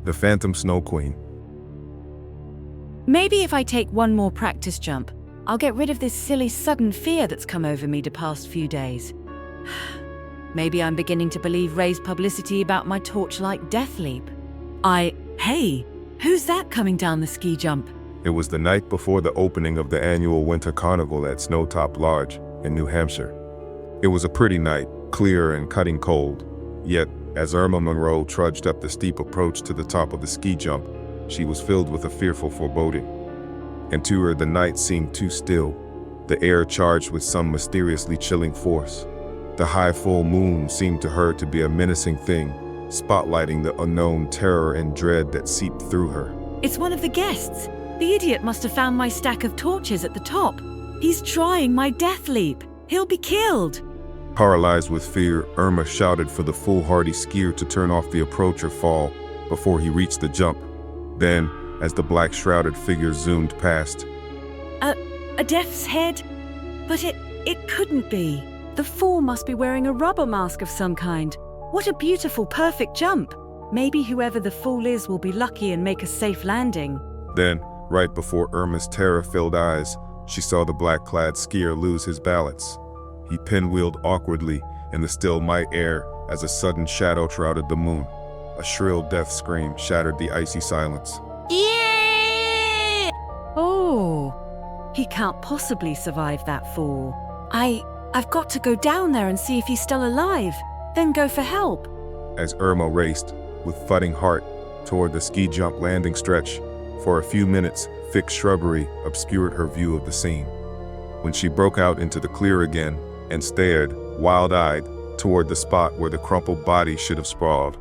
the Phantom Snow Queen. Maybe if I take one more practice jump, I'll get rid of this silly sudden fear that's come over me the past few days. Maybe I'm beginning to believe Ray's publicity about my torchlight death leap. Hey, who's that coming down the ski jump? It was the night before the opening of the annual winter carnival at Snowtop Lodge in New Hampshire. It was a pretty night, clear and cutting cold. Yet, as Irma Monroe trudged up the steep approach to the top of the ski jump, she was filled with a fearful foreboding. And to her, the night seemed too still, the air charged with some mysteriously chilling force. The high full moon seemed to her to be a menacing thing, spotlighting the unknown terror and dread that seeped through her. It's one of the guests. The idiot must have found my stack of torches at the top. He's trying my death leap. He'll be killed. Paralyzed with fear, Irma shouted for the foolhardy skier to turn off the approach or fall before he reached the jump. Then, as the black shrouded figure zoomed past, A death's head? But it couldn't be. The fool must be wearing a rubber mask of some kind. What a beautiful, perfect jump. Maybe whoever the fool is will be lucky and make a safe landing. Then, right before Irma's terror-filled eyes, she saw the black-clad skier lose his balance. He pinwheeled awkwardly in the still night air as a sudden shadow shrouded the moon. A shrill death scream shattered the icy silence. Yeah! Oh, he can't possibly survive that fall. I've got to go down there and see if he's still alive, then go for help. As Irma raced, with thudding heart, toward the ski jump landing stretch, for a few minutes, thick shrubbery obscured her view of the scene. When she broke out into the clear again and stared, wild-eyed, toward the spot where the crumpled body should have sprawled.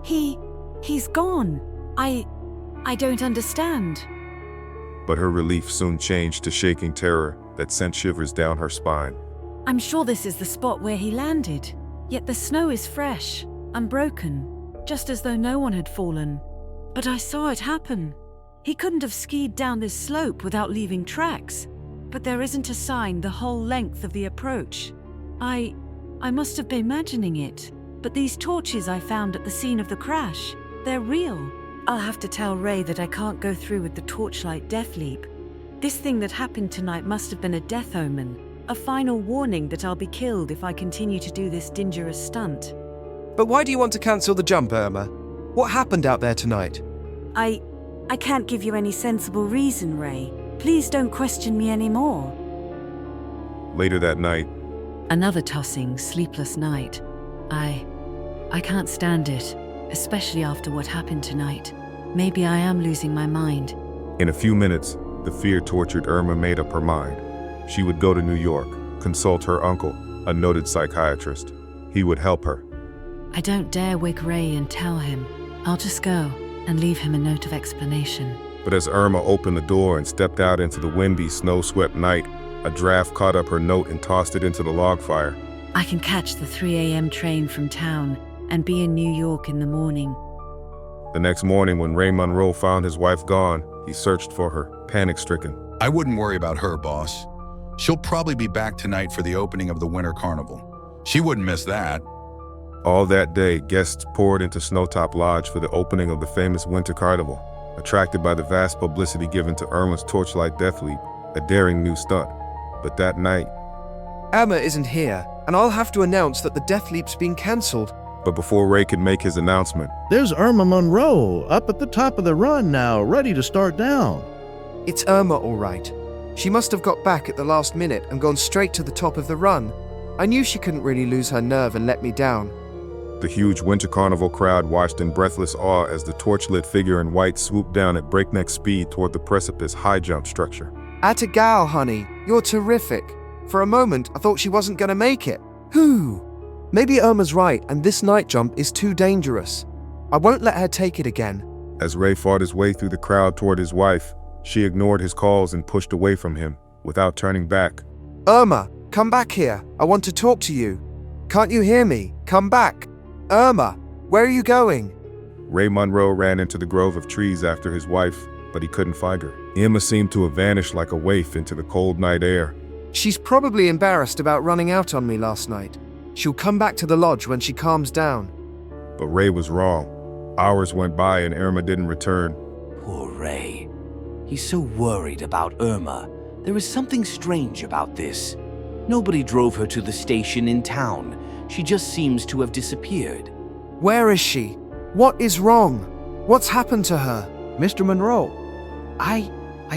He's gone. I don't understand. But her relief soon changed to shaking terror that sent shivers down her spine. I'm sure this is the spot where he landed. Yet the snow is fresh, unbroken, just as though no one had fallen. But I saw it happen. He couldn't have skied down this slope without leaving tracks. But there isn't a sign the whole length of the approach. I must have been imagining it. But these torches I found at the scene of the crash, they're real. I'll have to tell Ray that I can't go through with the torchlight death leap. This thing that happened tonight must have been a death omen, a final warning that I'll be killed if I continue to do this dangerous stunt. But why do you want to cancel the jump, Irma? What happened out there tonight? I can't give you any sensible reason, Ray. Please don't question me anymore. Later that night, Another tossing, sleepless night. I can't stand it, especially after what happened tonight. Maybe I am losing my mind. in a few minutes, the fear-tortured Irma made up her mind. She would go to New York, consult her uncle, a noted psychiatrist. He would help her. I don't dare wake Ray and tell him. I'll just go and leave him a note of explanation. But as Irma opened the door and stepped out into the windy, snow-swept night, a draft caught up her note and tossed it into the log fire. I can catch the 3 a.m. train from town and be in New York in the morning. The next morning, when Ray Monroe found his wife gone, he searched for her, panic-stricken. I wouldn't worry about her, boss. She'll probably be back tonight for the opening of the winter carnival. She wouldn't miss that. All that day, guests poured into Snowtop Lodge for the opening of the famous winter carnival, attracted by the vast publicity given to Irma's torchlight death leap, a daring new stunt. But that night... Irma isn't here, and I'll have to announce that the death leap's been cancelled. But before Ray could make his announcement... There's Irma Monroe, up at the top of the run now, ready to start down. It's Irma, all right. She must have got back at the last minute and gone straight to the top of the run. I knew she couldn't really lose her nerve and let me down. The huge winter carnival crowd watched in breathless awe as the torch-lit figure in white swooped down at breakneck speed toward the precipice high jump structure. Atta gal, honey. You're terrific. For a moment, I thought she wasn't gonna make it. Whew. Maybe Irma's right, and this night jump is too dangerous. I won't let her take it again. As Ray fought his way through the crowd toward his wife, she ignored his calls and pushed away from him, without turning back. Irma, come back here. I want to talk to you. Can't you hear me? Come back. Irma, where are you going? Ray Monroe ran into the grove of trees after his wife, but he couldn't find her. Irma seemed to have vanished like a waif into the cold night air. She's probably embarrassed about running out on me last night. She'll come back to the lodge when she calms down. But Ray was wrong. Hours went by and Irma didn't return. Poor Ray. He's so worried about Irma. There is something strange about this. Nobody drove her to the station in town. She just seems to have disappeared. Where is she? What is wrong? What's happened to her? Mr. Monroe, I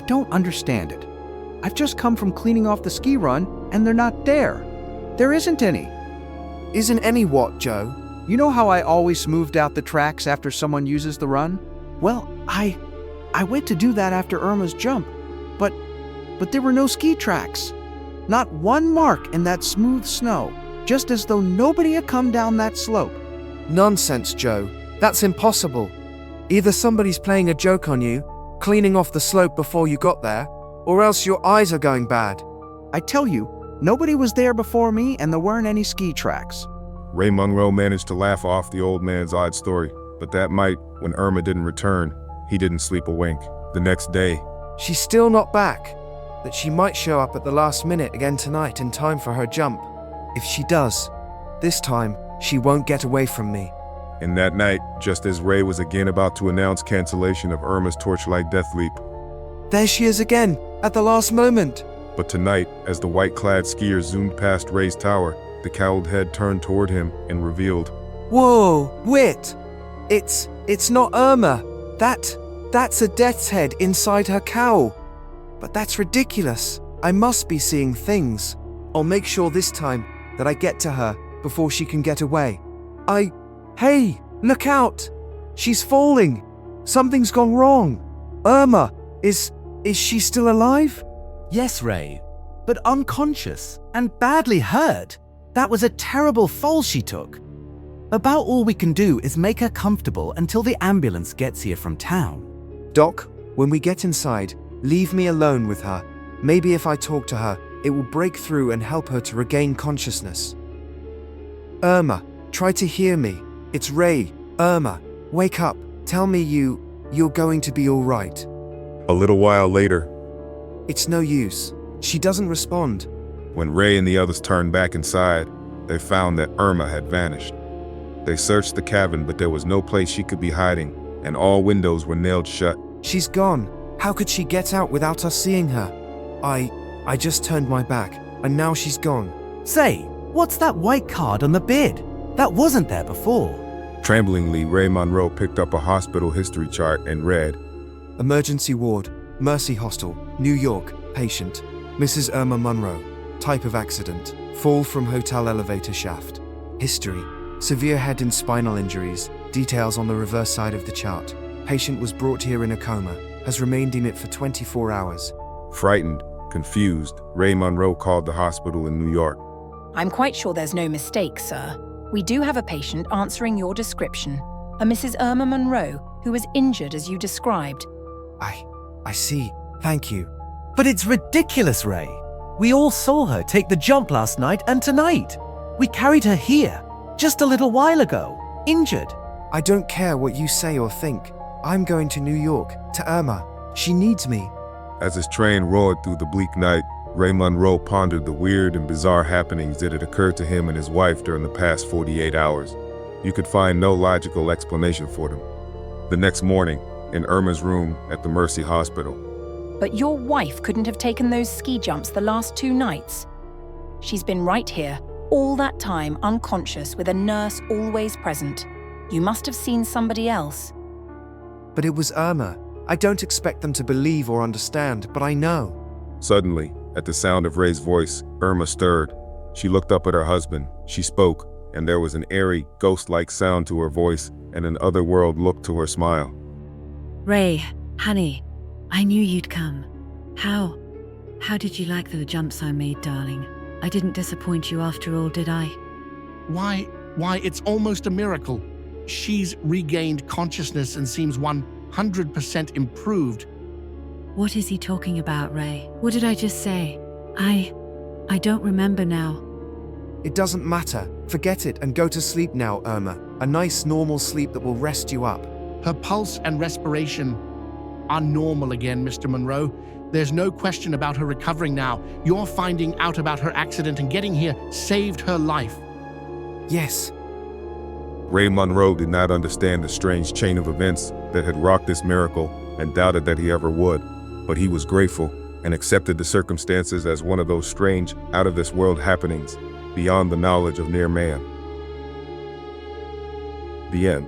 don't understand it. I've just come from cleaning off the ski run, and they're not there. There isn't any. Isn't any what, Joe? You know how I always smoothed out the tracks after someone uses the run? Well, I went to do that after Irma's jump, but there were no ski tracks. Not one mark in that smooth snow, just as though nobody had come down that slope. Nonsense, Joe. That's impossible. Either somebody's playing a joke on you, cleaning off the slope before you got there, or else your eyes are going bad. I tell you, nobody was there before me and there weren't any ski tracks. Ray Monroe managed to laugh off the old man's odd story, but that night, when Irma didn't return, he didn't sleep a wink. The next day, She's still not back. That she might show up at the last minute again tonight in time for her jump. If she does, this time, she won't get away from me. and that night, just as Ray was again about to announce cancellation of Irma's torchlight death leap. There she is again, at the last moment. But tonight, as the white-clad skier zoomed past Ray's tower, the cowled head turned toward him and revealed, Whoa, wait! It's not Irma. That's a death's head inside her cowl. But that's ridiculous. I must be seeing things. I'll make sure this time that I get to her before she can get away. Hey, look out! She's falling. Something's gone wrong. Irma, is she still alive? Yes, Ray, but unconscious and badly hurt. That was a terrible fall she took. About all we can do is make her comfortable until the ambulance gets here from town. Doc, when we get inside, leave me alone with her. Maybe if I talk to her, it will break through and help her to regain consciousness. Irma, try to hear me. It's Ray. Irma, wake up. Tell me you're going to be all right. A little while later, It's no use. She doesn't respond. when Ray and the others turned back inside, they found that Irma had vanished. They searched the cabin, but there was no place she could be hiding, and all windows were nailed shut. She's gone. How could she get out without us seeing her? I just turned my back, and now she's gone. Say, what's that white card on the bed? That wasn't there before. Tremblingly, Ray Monroe picked up a hospital history chart and read, Emergency ward, Mercy Hostel, New York, patient, Mrs. Irma Monroe. Type of accident, fall from hotel elevator shaft. History, severe head and spinal injuries, details on the reverse side of the chart. Patient was brought here in a coma, has remained in it for 24 hours. Frightened, confused, Ray Monroe called the hospital in New York. I'm quite sure there's no mistake, sir. We do have a patient answering your description, a Mrs. Irma Monroe, who was injured as you described. I see. Thank you. But it's ridiculous, Ray. We all saw her take the jump last night and tonight. We carried her here, just a little while ago, injured. I don't care what you say or think. I'm going to New York, to Irma. She needs me. As his train roared through the bleak night, Ray Monroe pondered the weird and bizarre happenings that had occurred to him and his wife during the past 48 hours. You could find no logical explanation for them. The next morning, in Irma's room at the Mercy Hospital. But your wife couldn't have taken those ski jumps the last 2 nights. She's been right here, all that time unconscious with a nurse always present. You must have seen somebody else. But it was Irma. I don't expect them to believe or understand, but I know. Suddenly, at the sound of Ray's voice, Irma stirred. She looked up at her husband. She spoke, and there was an eerie, ghost-like sound to her voice and an otherworld look to her smile. Ray, honey, I knew you'd come. How did you like the jumps I made, darling? I didn't disappoint you after all, did I? Why, it's almost a miracle. She's regained consciousness and seems 100% improved. What is he talking about, Ray? What did I just say? I don't remember now. It doesn't matter. Forget it and go to sleep now, Irma. A nice, normal sleep that will rest you up. Her pulse and respiration are normal again, Mr. Monroe. There's no question about her recovering now. Your finding out about her accident and getting here saved her life. Yes. Ray Monroe did not understand the strange chain of events that had wrought this miracle and doubted that he ever would, but he was grateful and accepted the circumstances as one of those strange, out-of-this-world happenings beyond the knowledge of mere man. The end.